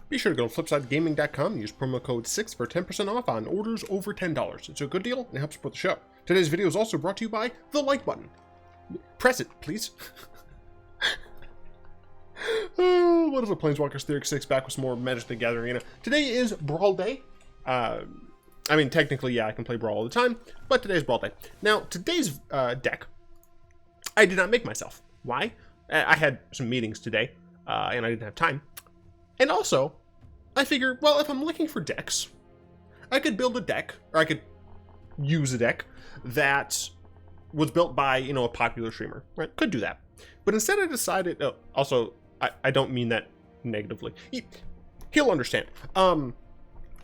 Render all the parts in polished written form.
Be sure to go to flipsidegaming.com and use promo code 6 for 10% off on orders over $10. It's a good deal and it helps support the show. Today's video is also brought to you by the like button. Press it, please. Oh, what is a Planeswalkers Thryx 6 back with some more Magic the Gathering Arena. Today is Brawl Day. I mean, technically, yeah, I can play Brawl all the time, but today's Brawl Day. Now, today's deck, I did not make myself. Why? I had some meetings today, and I didn't have time. And also, I figured, well, if I'm looking for decks, I could build a deck, or I could use a deck that was built by, you know, a popular streamer, right? Could do that. But instead I decided, also, I don't mean that negatively. He'll understand.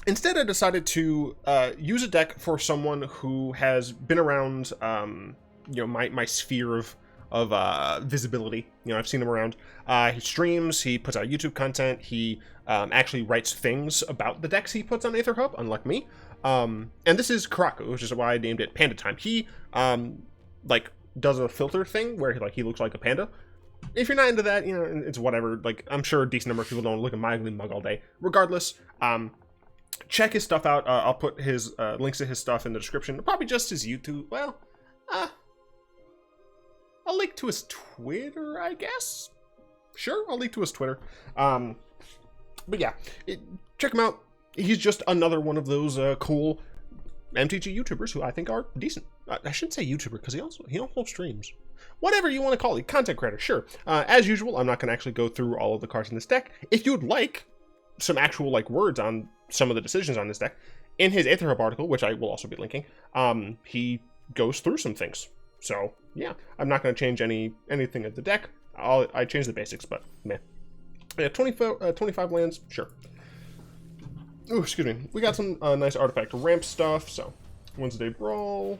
Instead I decided to use a deck for someone who has been around, you know, my sphere of visibility. You know, I've seen him around. He streams, he puts out YouTube content, he actually writes things about the decks he puts on Aether Hub, unlike me. And this is Karaku, which is why I named it Panda Time. He, like, does a filter thing where he looks like a panda. If you're not into that, you know, it's whatever. Like, I'm sure a decent number of people don't look at my ugly mug all day. Regardless, check his stuff out. I'll put his links to his stuff in the description. Probably just his YouTube. Well, I'll link to his Twitter, I guess. Sure, I'll link to his Twitter. But yeah, check him out. He's just another one of those cool MTG YouTubers who I think are decent. I shouldn't say YouTuber because he also streams. Whatever you want to call it, content creator, sure. As usual, I'm not going to actually go through all of the cards in this deck. If you'd like some actual words on some of the decisions on this deck, in his Aether Hub article, which I will also be linking, he goes through some things. So yeah, I'm not going to change anything of the deck. I changed the basics, but meh. Yeah, 25 lands, sure. Ooh, excuse me. We got some nice artifact ramp stuff. So Wednesday Brawl,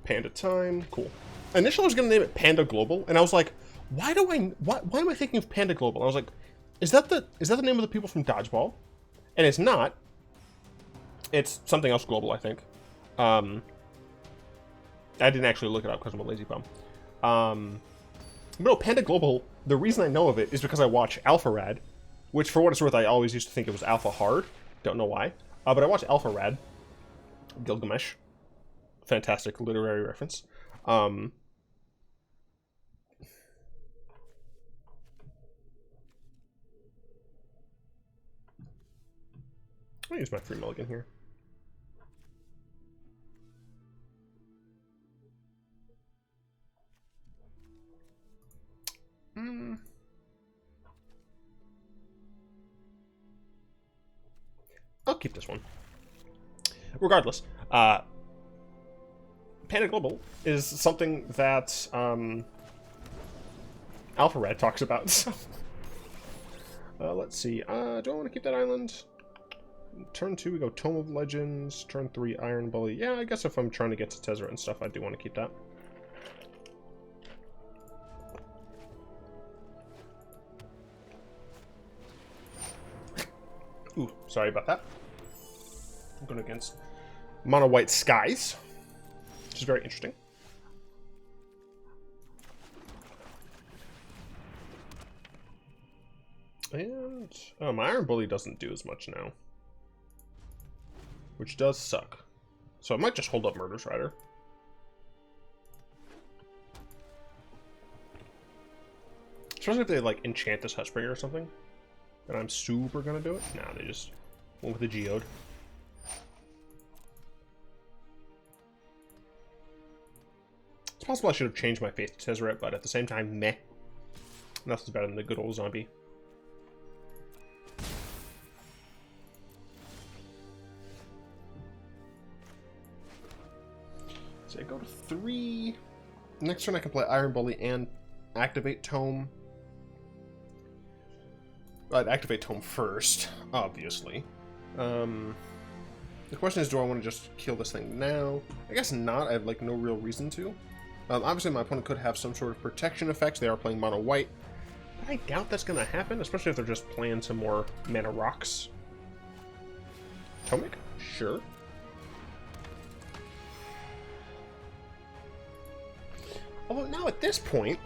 Panda Time, cool. Initially, I was gonna name it Panda Global, and I was like, why am I thinking of Panda Global? And I was like, is that the name of the people from Dodgeball? And it's not. It's something else global, I think. I didn't actually look it up because I'm a lazy bum. But no, Panda Global, the reason I know of it is because I watch Alpha Rad, which for what it's worth, I always used to think it was Alpha Hard. Don't know why. But I watch Alpha Rad. Gilgamesh. Fantastic literary reference. I'll use my free mulligan here. I'll keep this one. Regardless, Panda Global is something that Alpha Red talks about. So, let's see. Do I want to keep that island? Turn 2, we go Tome of Legends. Turn 3, Iron Bully. Yeah, I guess if I'm trying to get to Tezzeret and stuff, I do want to keep that. Ooh, sorry about that. I'm going against Mono White Skies, which is very interesting. And my Iron Bully doesn't do as much now, which does suck. So I might just hold up Murderous Rider. Especially if they enchant this Hushbringer or something. And I'm super gonna do it. Nah, they just went with the Geode. It's possible I should have changed my Faith to Tezzeret, but at the same time, meh. Nothing's better than the good old zombie. So I go to 3. Next turn I can play Iron Bully and activate Tome. I'd activate Tome first, obviously. The question is, do I want to just kill this thing now? I guess not. I have no real reason to. Obviously my opponent could have some sort of protection effects. They are playing mono white. But I doubt that's going to happen, especially if they're just playing some more mana rocks. Tomic? Sure. Although now at this point,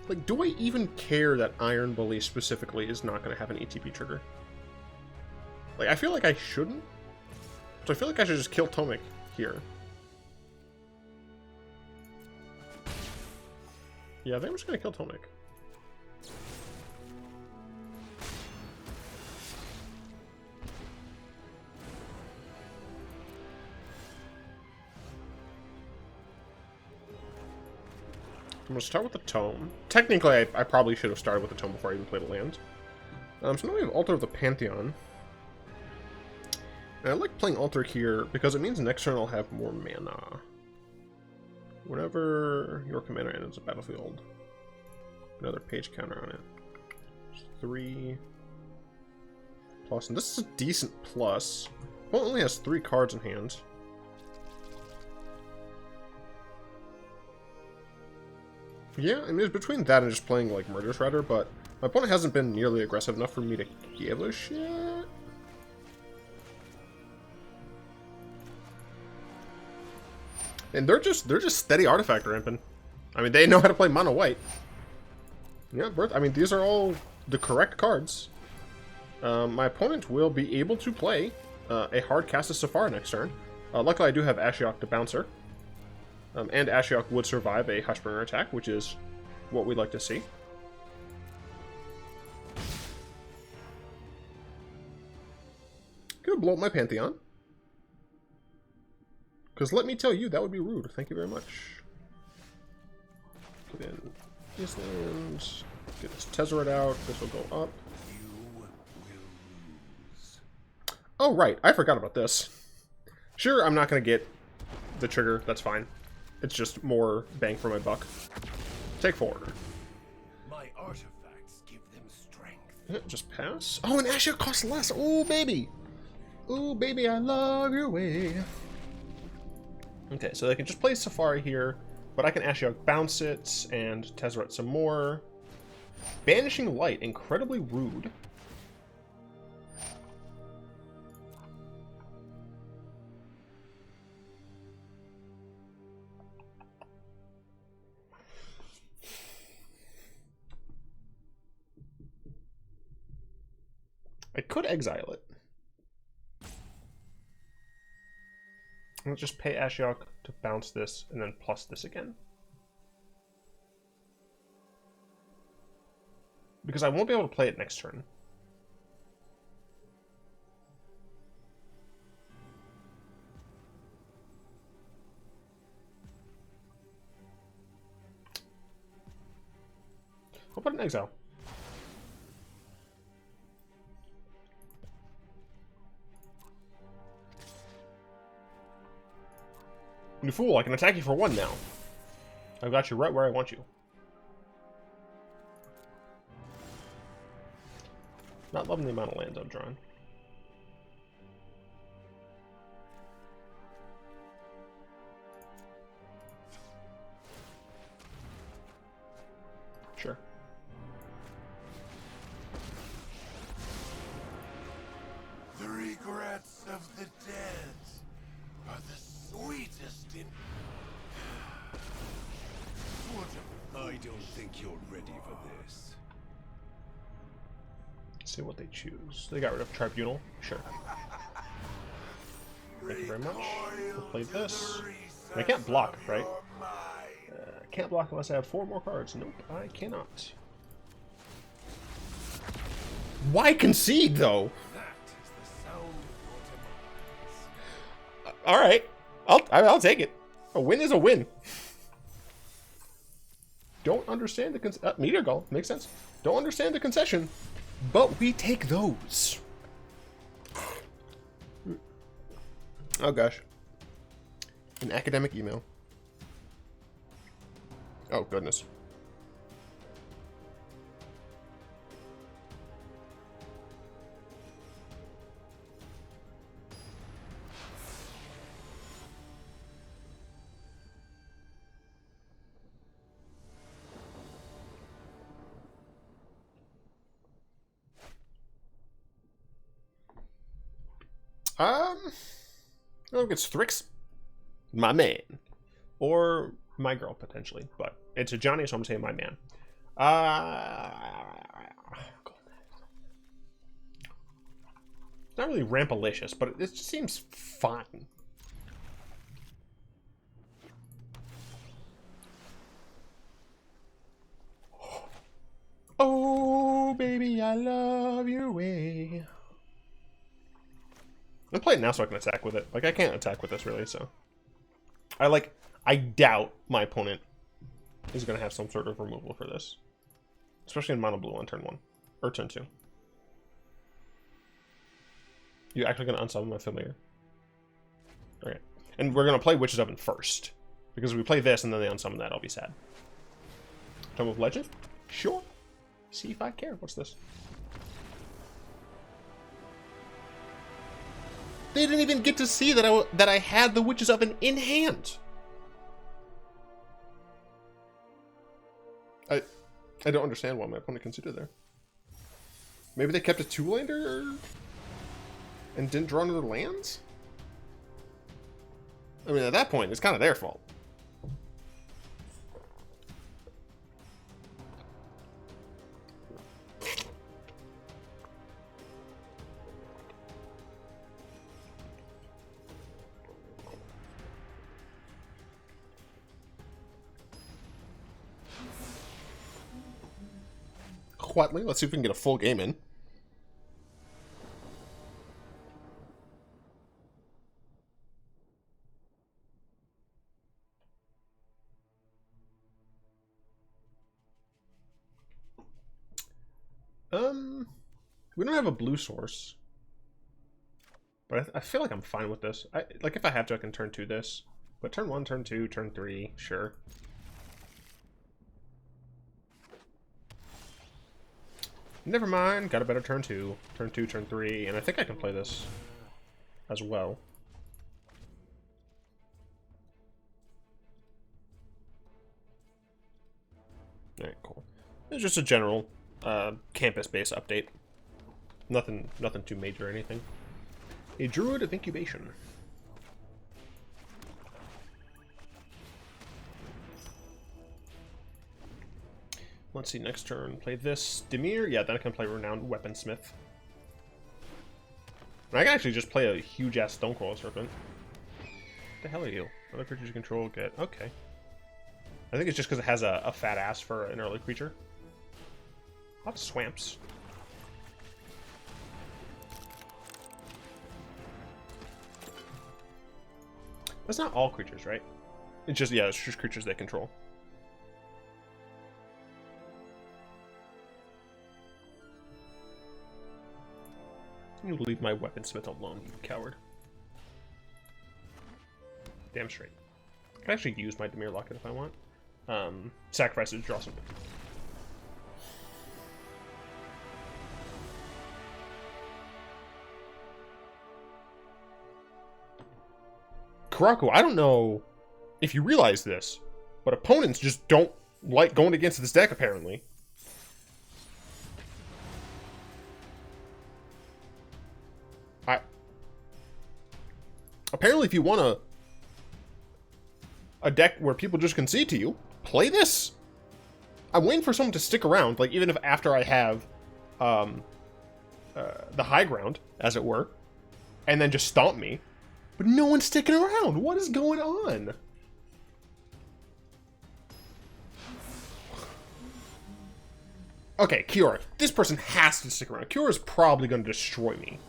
Like, do I even care that Iron Bully specifically is not going to have an ETP trigger? Like, I feel like I shouldn't. So I feel like I should just kill Tomek here. Yeah, I think I'm just going to kill Tomek. I'm going to start with the Tome. Technically, I probably should have started with the Tome before I even played a land. So now we have Altar of the Pantheon. And I like playing Altar here because it means next turn I'll have more mana. Whenever your commander enters the battlefield, another page counter on it. 3 plus, and this is a decent plus. Well, it only has 3 cards in hand. Yeah, I mean, it's between that and just playing, like, Murder Shredder, but my opponent hasn't been nearly aggressive enough for me to give a shit. And they're just steady artifact ramping. I mean, they know how to play mono white. Yeah, I mean, these are all the correct cards. My opponent will be able to play a hard cast of Sephara next turn. Luckily, I do have Ashiok to bouncer. And Ashiok would survive a Hushbringer attack, which is what we'd like to see. Gonna blow up my Pantheon. Because let me tell you, that would be rude. Thank you very much. Get in these lands. Get this Tezzeret out. This will go up. Oh, right. I forgot about this. Sure, I'm not going to get the trigger. That's fine. It's just more bang for my buck. Take 4. My artifacts give them strength. Yeah, just pass. Oh, and Ashiok costs less. Oh, baby. Oh, baby, I love your way. Okay, so they can just play Sephara here, but I can Ashiok bounce it and Tezzeret some more. Banishing Light, incredibly rude. I could exile it. Let's just pay Ashiok to bounce this and then plus this again. Because I won't be able to play it next turn. I'll put an exile. You fool, I can attack you for 1 now. I've got you right where I want you. Not loving the amount of lands I've drawn. Sure. The regrets of the dead are the sweetest in... I don't think you're ready for this. See what they choose. They got rid of Tribunal. Sure. Thank you very much. We'll play this. I can't block, right? I can't block unless I have 4 more cards. Nope, I cannot. Why concede, though? All right, I'll take it. A win is a win. Don't understand the Meteor Gull makes sense. Don't understand the concession, but we take those. Oh gosh, an academic email. Oh goodness. I don't know if it's Thryx, my man, or my girl potentially, but it's a Johnny, so I'm saying my man. It's not really rampalicious, but it just seems fine. Oh, baby, I love your way. I'm playing now so I can attack with it. Like, I can't attack with this, really, so... I doubt my opponent is going to have some sort of removal for this. Especially in mono blue on turn 1. Or turn 2. You actually going to unsummon my familiar? Okay. And we're going to play Witch's Oven first. Because if we play this and then they unsummon that, I'll be sad. Tome of Legend? Sure. See if I care. What's this? They didn't even get to see that I had the Witch's Oven in hand. I don't understand why my opponent considered there. Maybe they kept a 2-lander and didn't draw another lands? I mean, at that point, it's kind of their fault. Huatli, let's see if we can get a full game in. We don't have a blue source. But I feel like I'm fine with this. Like, if I have to, I can turn 2 this. But turn 1, turn 2, turn 3, sure. Never mind, got a better turn 2. Turn 2, turn 3, and I think I can play this as well. Alright, cool. It's just a general campus-based update. Nothing too major or anything. A Druid of Incubation. Let's see, next turn, play this. Dimir, yeah, then I can play Renowned Weaponsmith. And I can actually just play a huge-ass Stonecoil Serpent. What the hell are you? Other creatures you control get... Okay. I think it's just because it has a fat ass for an early creature. Lots of swamps. That's not all creatures, right? It's just, yeah, it's just creatures they control. You leave my weaponsmith alone, you coward. Damn straight. I can actually use my Dimir Locket if I want. Sacrifice it to draw something. Karaku, I don't know if you realize this, but opponents just don't like going against this deck, apparently. Apparently, if you want a deck where people just concede to you, play this. I'm waiting for someone to stick around, like, even if after I have the high ground, as it were, and then just stomp me. But no one's sticking around. What is going on? Okay, Kiora. This person has to stick around. Kiora's probably going to destroy me.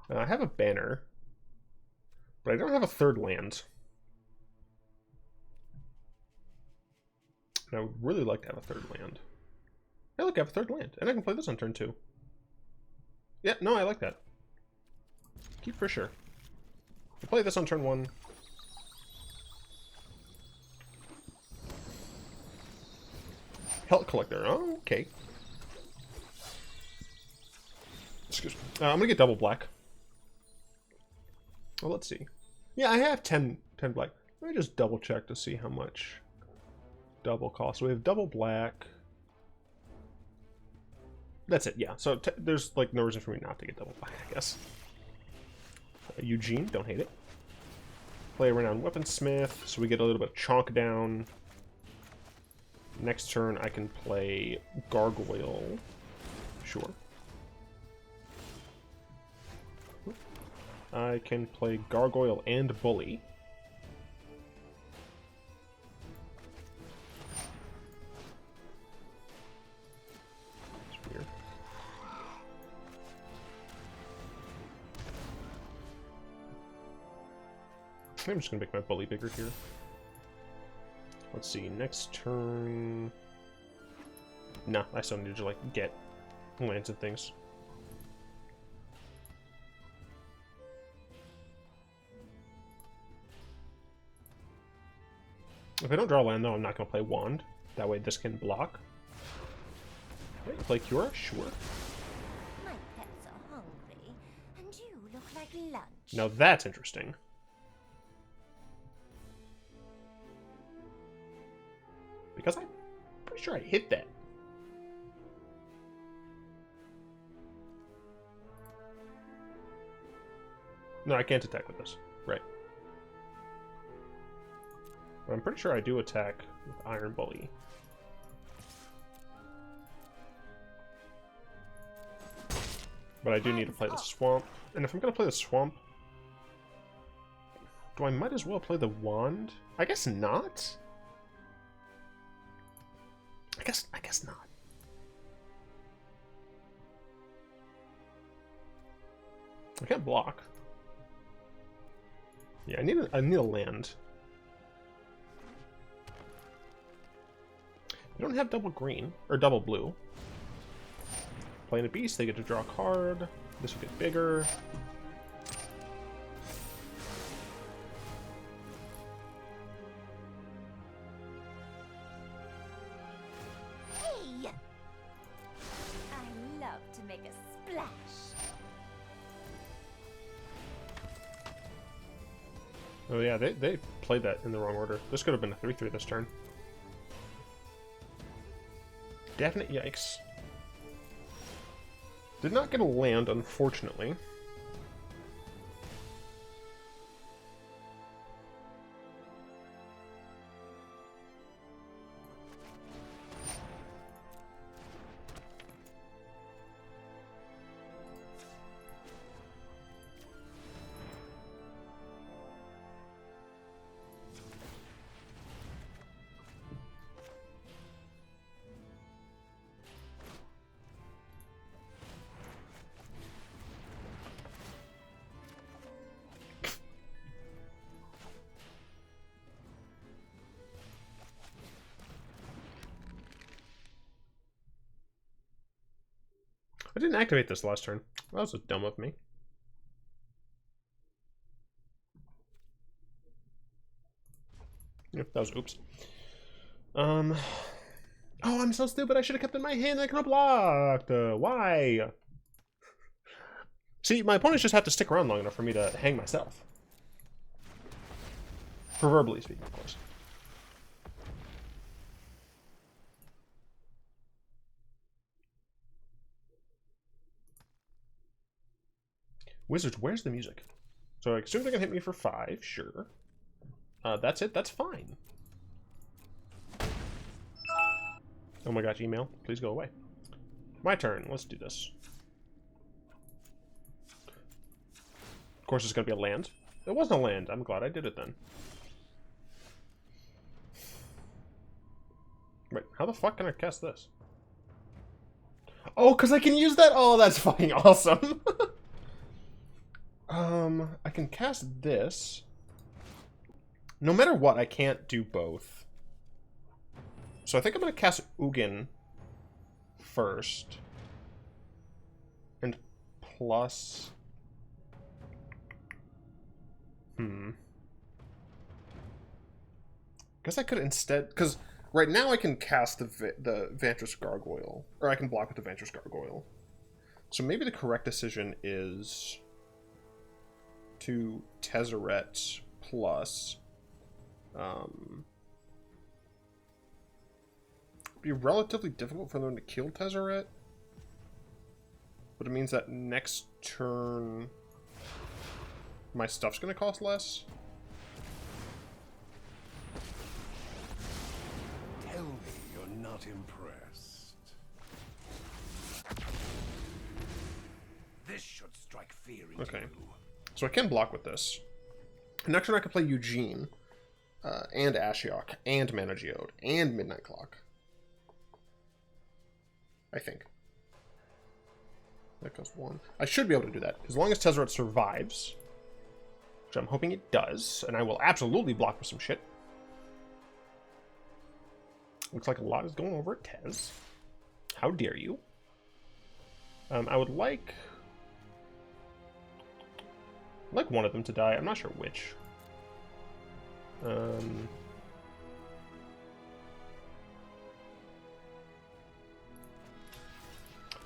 I have a banner, but I don't have a third land. And I would really like to have a third land. Hey, look, I have a third land, and I can play this on turn 2. Yeah, no, I like that. Keep for sure. I'll play this on turn 1. Health Collector. Oh, okay. Excuse me. I'm gonna get double black. Well, let's see. Yeah, I have 10 black. Let me just double check to see how much double costs. So we have double black. That's it, yeah. So there's like no reason for me not to get double black, I guess. Eugene, don't hate it. Play Renowned Weaponsmith, so we get a little bit of chonk down. Next turn, I can play Gargoyle. Sure. I can play Gargoyle and Bully. That's weird. I'm just gonna make my Bully bigger here. Let's see, next turn... Nah, I still need to, like, get lands and things. If I don't draw a land, though, I'm not going to play Wand. That way this can block. Wait, play Kiora? Sure. My pets are hungry, and you look like lunch. Now that's interesting. Because I'm pretty sure I hit that. No, I can't attack with this. Right. But I'm pretty sure I do attack with Iron Bully. But I do need to play the Swamp. And if I'm going to play the Swamp, do I might as well play the Wand? I guess not. I guess not. I can't block. Yeah, I need a land. I don't have double green or double blue. Playing a beast, they get to draw a card. This will get bigger. Hey! I love to make a splash. Oh yeah, they played that in the wrong order. This could have been a 3/3 this turn. Definite yikes. Did not get a land, unfortunately. I didn't activate this last turn. That was dumb of me. Yep, that was oops. Oh, I'm so stupid. I should have kept it in my hand. I could have blocked. Why? See, my opponents just have to stick around long enough for me to hang myself. Proverbially speaking, of course. Wizards, where's the music? So I assume they're gonna hit me for 5, sure. That's it, that's fine. Oh my gosh, email, please go away. My turn, let's do this. Of course it's gonna be a land. It wasn't a land, I'm glad I did it then. Wait, how the fuck can I cast this? Oh, because I can use that? Oh, that's fucking awesome. I can cast this. No matter what, I can't do both. So I think I'm going to cast Ugin first. And plus... Guess I could instead... Because right now I can cast the Vantress Gargoyle. Or I can block with the Vantress Gargoyle. So maybe the correct decision is... to Tezzeret plus be relatively difficult for them to kill Tezzeret, but it means that next turn my stuff's gonna cost less. Tell me you're not impressed. This should strike fear into Okay. you. So I can block with this. Next turn I can play Eugene, and Ashiok, and Mana Geode, and Midnight Clock. I think. That goes 1. I should be able to do that. As long as Tezzeret survives, which I'm hoping it does, and I will absolutely block with some shit. Looks like a lot is going over at Tez. How dare you? I would like one of them to die. I'm not sure which.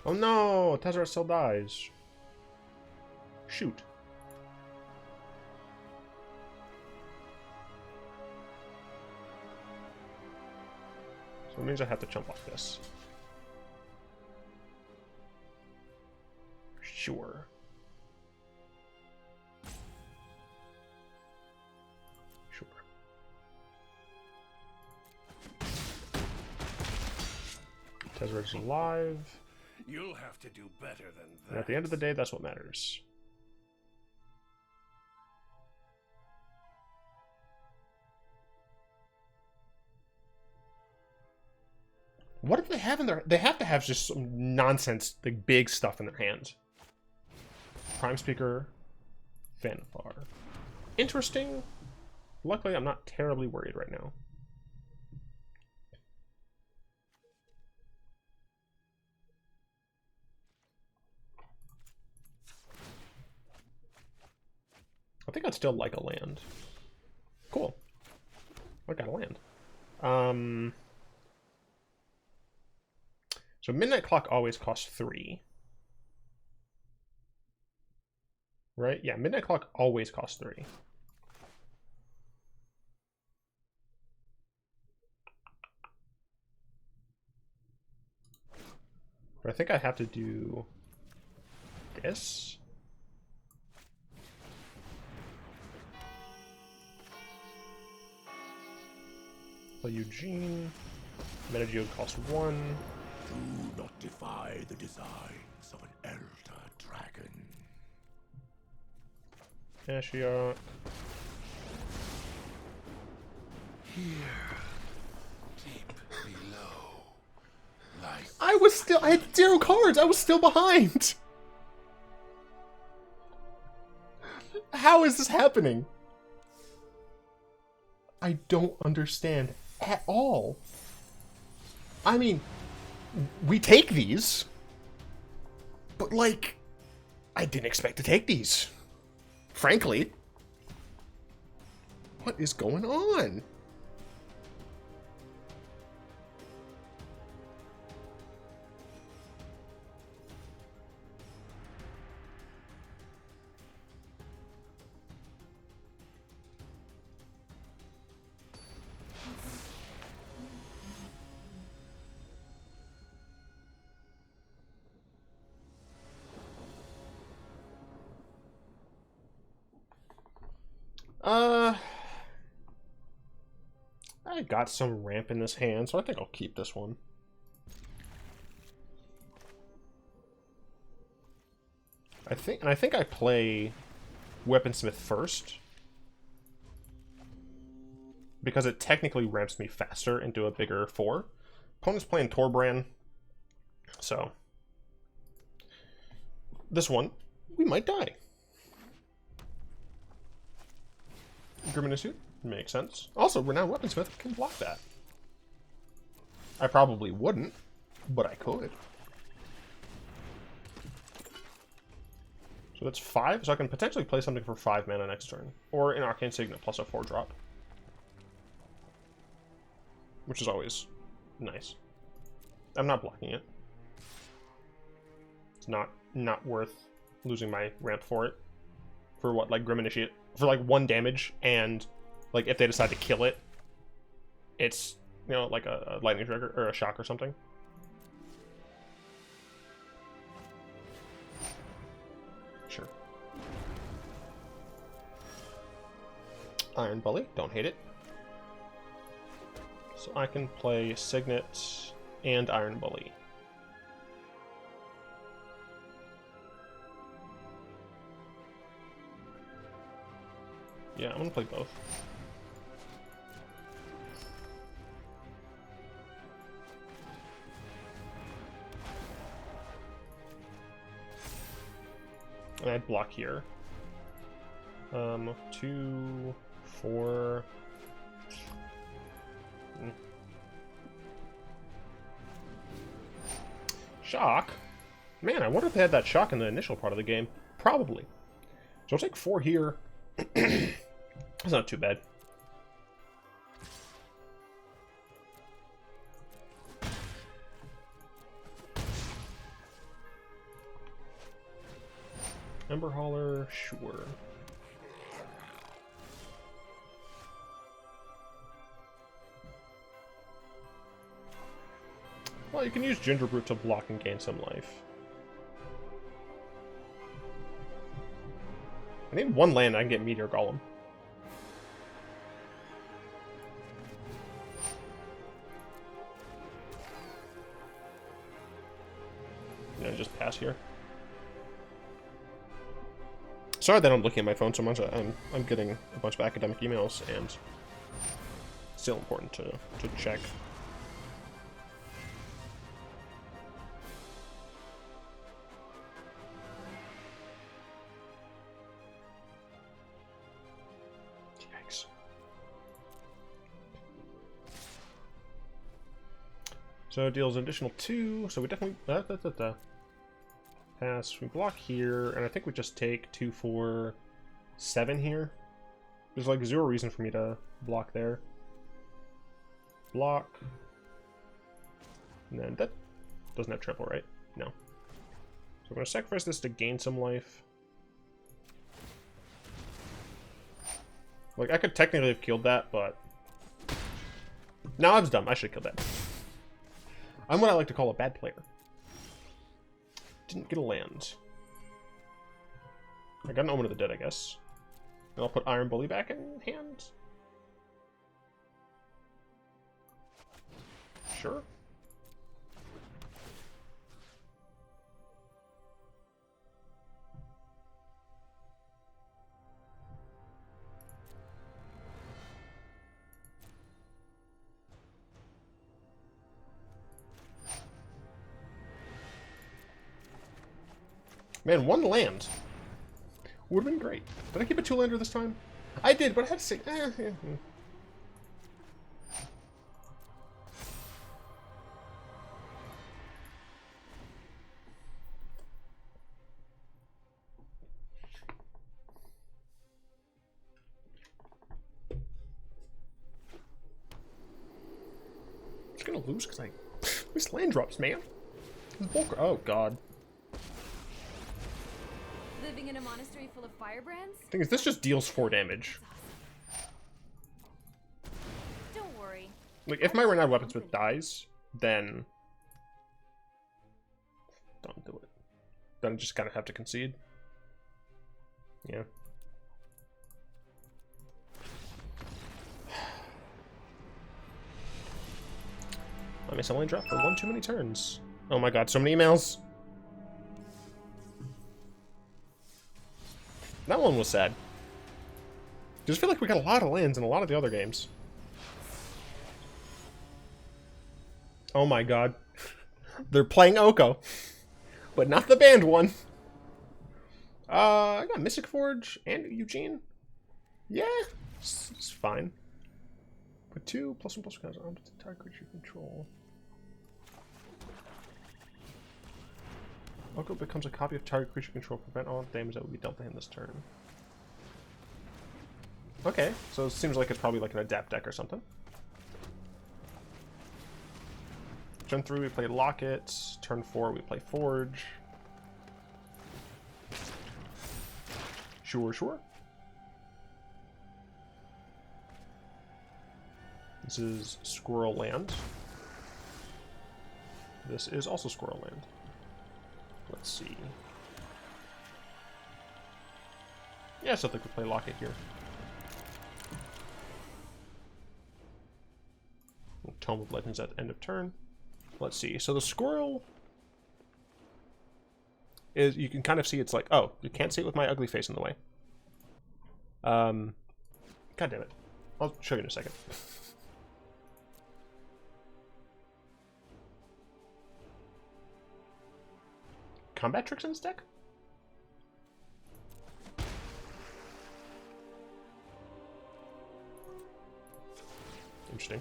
Oh no! Tezzeret still dies. Shoot. So it means I have to jump off this. Sure. Sure. Tezzeret's alive. You'll have to do better than that. And at the end of the day, that's what matters. What do they have in their... They have to have just some nonsense, like big stuff in their hands. Prime Speaker, Fanfar. Interesting. Luckily, I'm not terribly worried right now. I think I'd still like a land. Cool. I got a land. So Midnight Clock always costs 3. Right? Yeah, Midnight Clock always costs 3. But I think I have to do this. Play Eugene. Mana Geode costs 1. Do not defy the designs of an elder dragon. Ashiok. Here, deep below, lies. I had 0 cards! I was still behind! How is this happening? I don't understand at all. I mean, we take these, but like, I didn't expect to take these. Frankly. What is going on? I got some ramp in this hand, so I think I'll keep this one. I think I play Weaponsmith first, because it technically ramps me faster into a bigger 4. Opponent's playing Torbran, so this one, we might die. Grim Suit makes sense. Also, Renowned Weaponsmith can block that. I probably wouldn't, but I could. So that's 5, so I can potentially play something for 5 mana next turn. Or an Arcane Signet plus a 4-drop. Which is always nice. I'm not blocking it. It's not worth losing my ramp for it. For what, like Grim Initiate? For like 1 damage, and like if they decide to kill it, it's, you know, like a lightning trigger or a shock or something. Sure. Iron Bully, don't hate it. So I can play Signet and Iron Bully. Yeah, I'm gonna play both. And I'd block here. 2, 4. Shock? Man, I wonder if they had that shock in the initial part of the game. Probably. So I'll take 4 here. That's not too bad. Ember Hauler, sure. Well, you can use Gingerbrute to block and gain some life. I need 1 land, I can get Meteor Golem. Yeah, just pass here. Sorry that I'm looking at my phone so much. I'm getting a bunch of academic emails, and still important to check. Yikes. So it deals an additional 2, so we definitely pass. We block here, and I think we just take 2, 4, 7 here. There's like 0 reason for me to block there. Block. And then that doesn't have triple, right? No. So I'm gonna sacrifice this to gain some life. Like, I could technically have killed that, but no, I was dumb. I should have killed that. I'm what I like to call a bad player. Didn't get a land. I got an Omen of the Dead, I guess. And I'll put Iron Bully back in hand. Sure. Man, 1 land would have been great. Did I keep a 2-lander this time? I did, but I had to say, I'm just gonna lose because I missed land drops, man. Oh god. Living in a monastery full of firebrands? Thing is, this just deals 4 damage. Don't worry. Like, if my Renowned Weaponsmith dies, then don't do it. Then I just kind of have to concede. Yeah. I miss a lane drop for 1 too many turns. Oh my god, so many emails. That one was sad. I just feel like we got a lot of lands in a lot of the other games. Oh my god. They're playing Oko. But not the banned one. I got Mystic Forge and Eugene. Yeah, it's fine. Put 2 +1/+1 counters on the entire creature you control. Oko becomes a copy of target creature control. Prevent all damage that would be dealt to him this turn. Okay, so it seems like it's probably like an adapt deck or something. Turn 3 we play Locket. Turn 4 we play Forge. Sure, sure. This is Squirrel Land. This is also Squirrel Land. Let's see. Yes, I think we play Locket here. Tome of Legends at the end of turn. let's see. So the squirrel is, you can kind of see it's like, oh, you can't see it with my ugly face in the way. God damn it. I'll show you in a second. Combat tricks in this deck? Interesting.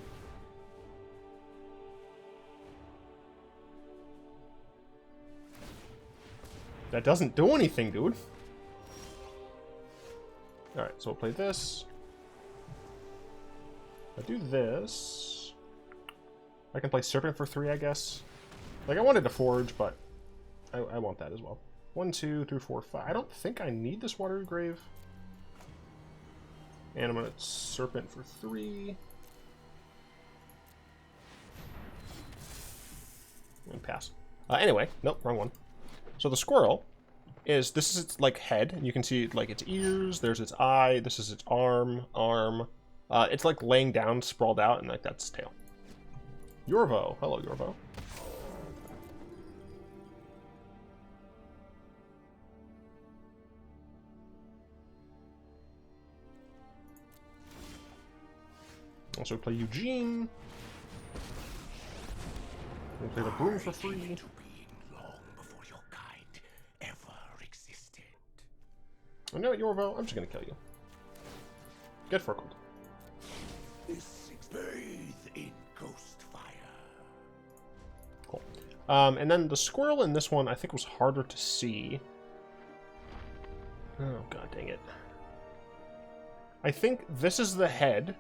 That doesn't do anything, dude. Alright, so we'll play this. I do this. I can play Serpent for 3, I guess. Like, I wanted to Forge, but I want that as well. 1, 2, 3, 4, 5. I don't think I need this Watery Grave. And I'm gonna Serpent for 3. And pass. Anyway, nope, wrong one. So the squirrel is, this is its, like, head. And you can see, like, its ears. There's its eye. This is its arm. It's, like, laying down, sprawled out, and, like, that's its tail. Yorvo. Hello, Yorvo. Also play Eugene. We'll play the Broom for free. I know what, Yorvo. I'm just gonna kill you. Get Furkled. Bathe in ghost fire. Cool. And then the squirrel in this one I think was harder to see. Oh god dang it. I think this is the head.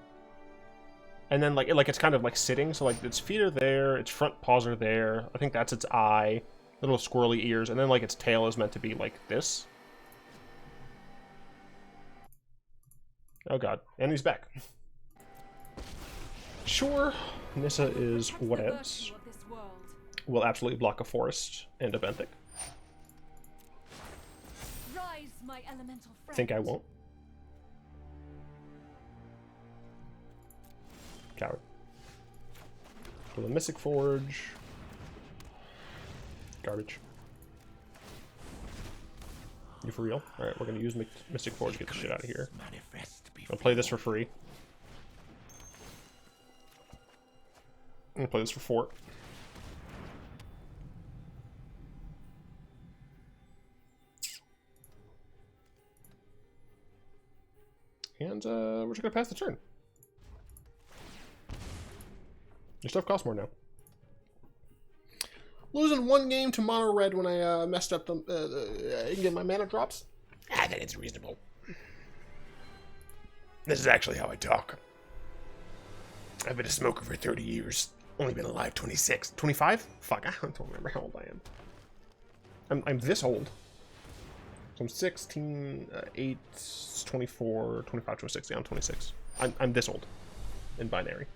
And then like it's kind of like sitting, so like its feet are there, its front paws are there. I think that's its eye, little squirrely ears, and then like its tail is meant to be like this. Oh god, and he's back. Sure, Nissa is what else? Will absolutely block a forest and a benthic. Rise, my elemental friend. Think I won't. Coward. For the Mystic Forge. Garbage. You for real? Alright, we're gonna use Mystic Forge to get the shit out of here. I'll play this for free. I'm gonna play this for 4. And we're just gonna pass the turn. Your stuff costs more now. Losing 1 game to mono red when I messed up the get my mana drops. I think it's reasonable. This is actually how I talk. I've been a smoker for 30 years. Only been alive 26. 25? Fuck, I don't remember how old I am. I'm this old. So I'm 16, 8, 24, 25, 26. Yeah, I'm 26. I'm this old in binary.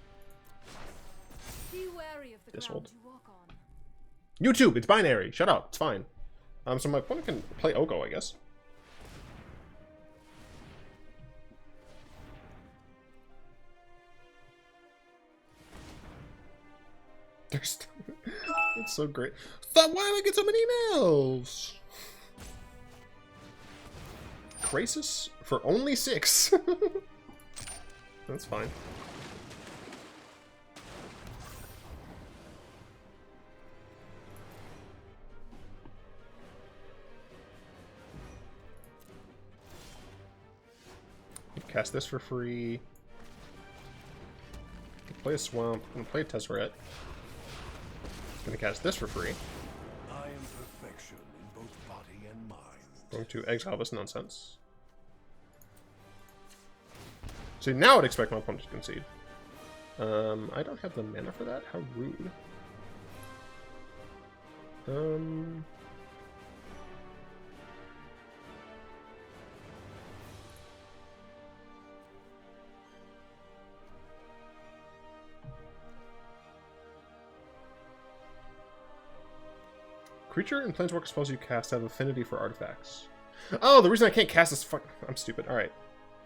Be wary of the This ground old. you walk on. YouTube, it's binary. Shut up. It's fine. So my opponent can play Ogo, I guess. It's so great. Why do I get so many emails? Crisis for only 6. That's fine. Cast this for free. Play a Swamp. I'm gonna play a Tezzeret. Gonna cast this for free. I am perfection in both body and mind. Going to exile this nonsense. See, now I'd expect my opponent to concede. I don't have the mana for that? How rude. Creature and planeswalker spells you cast have affinity for artifacts. Oh, the reason I can't cast this fuck... I'm stupid. Alright.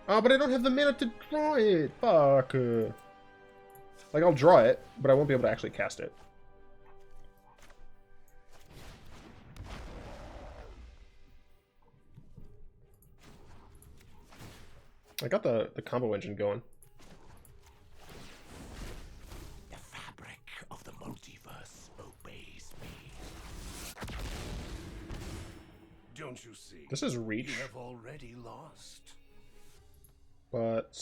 Oh, but I don't have the mana to draw it. Fuck. Like, I'll draw it, but I won't be able to actually cast it. I got the combo engine going. The fabric of the multiverse obeys me. Don't you see? This is reach. You have already lost. But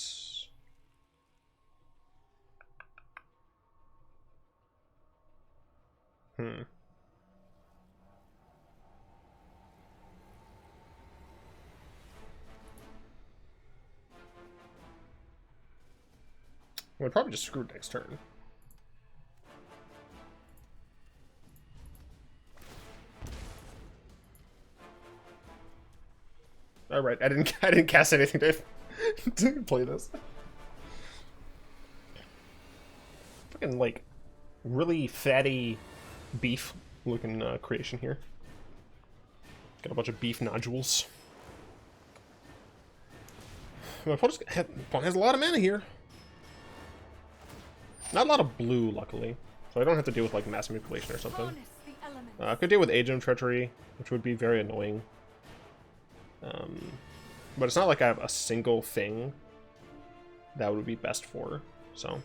we'll probably just screw next turn. All right, I didn't cast anything to play this. Fucking like really fatty beef looking creation here. Got a bunch of beef nodules. My opponent has a lot of mana here. Not a lot of blue, luckily, so I don't have to deal with like mass manipulation or something. Harness the elements. I could deal with Agent of Treachery, which would be very annoying. But it's not like I have a single thing that would be best for, so.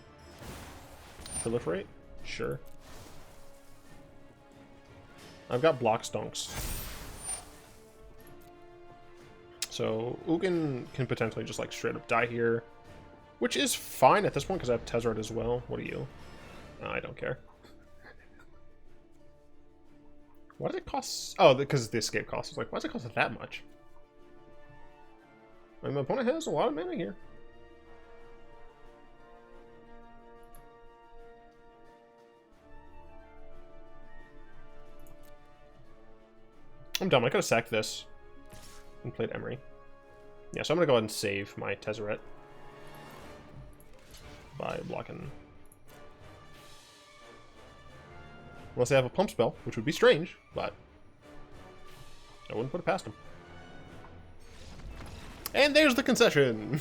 Proliferate? Sure. I've got block stonks. So Ugin can potentially just like straight up die here, which is fine at this point because I have Tezzeret as well. What are you? I don't care. What does it cost? Oh, because the escape cost. I was like, why does it cost that much? And my opponent has a lot of mana here. I'm dumb. I could have sacked this and played Emery. Yeah, so I'm going to go ahead and save my Tezzeret by blocking. Unless they have a pump spell, which would be strange, but I wouldn't put it past them. And there's the concession.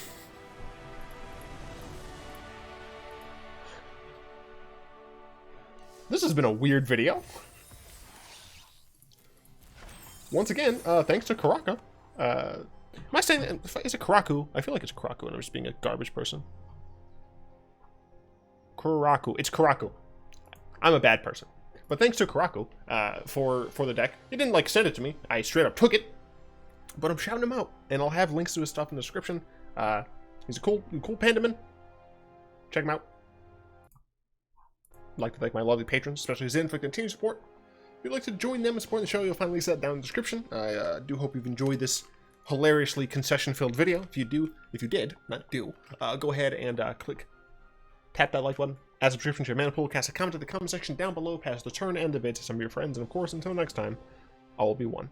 This has been a weird video. Once again, thanks to Karaka. Am I saying that? Is it Karaku? I feel like it's Karaku and I'm just being a garbage person. Karaku. It's Karaku. I'm a bad person. But thanks to Karaku for the deck. He didn't like send it to me. I straight up took it. But I'm shouting him out, and I'll have links to his stuff in the description. He's a cool pandaman. Check him out. I'd like to thank my lovely patrons, especially Zin, for continued support. If you'd like to join them and support the show, you'll find links to that down in the description. I do hope you've enjoyed this hilariously concession-filled video. If you did, go ahead and tap that like button, add subscription to your mana pool, cast a comment in the comment section down below, pass the turn and the vid to some of your friends, and of course, until next time, I will be one.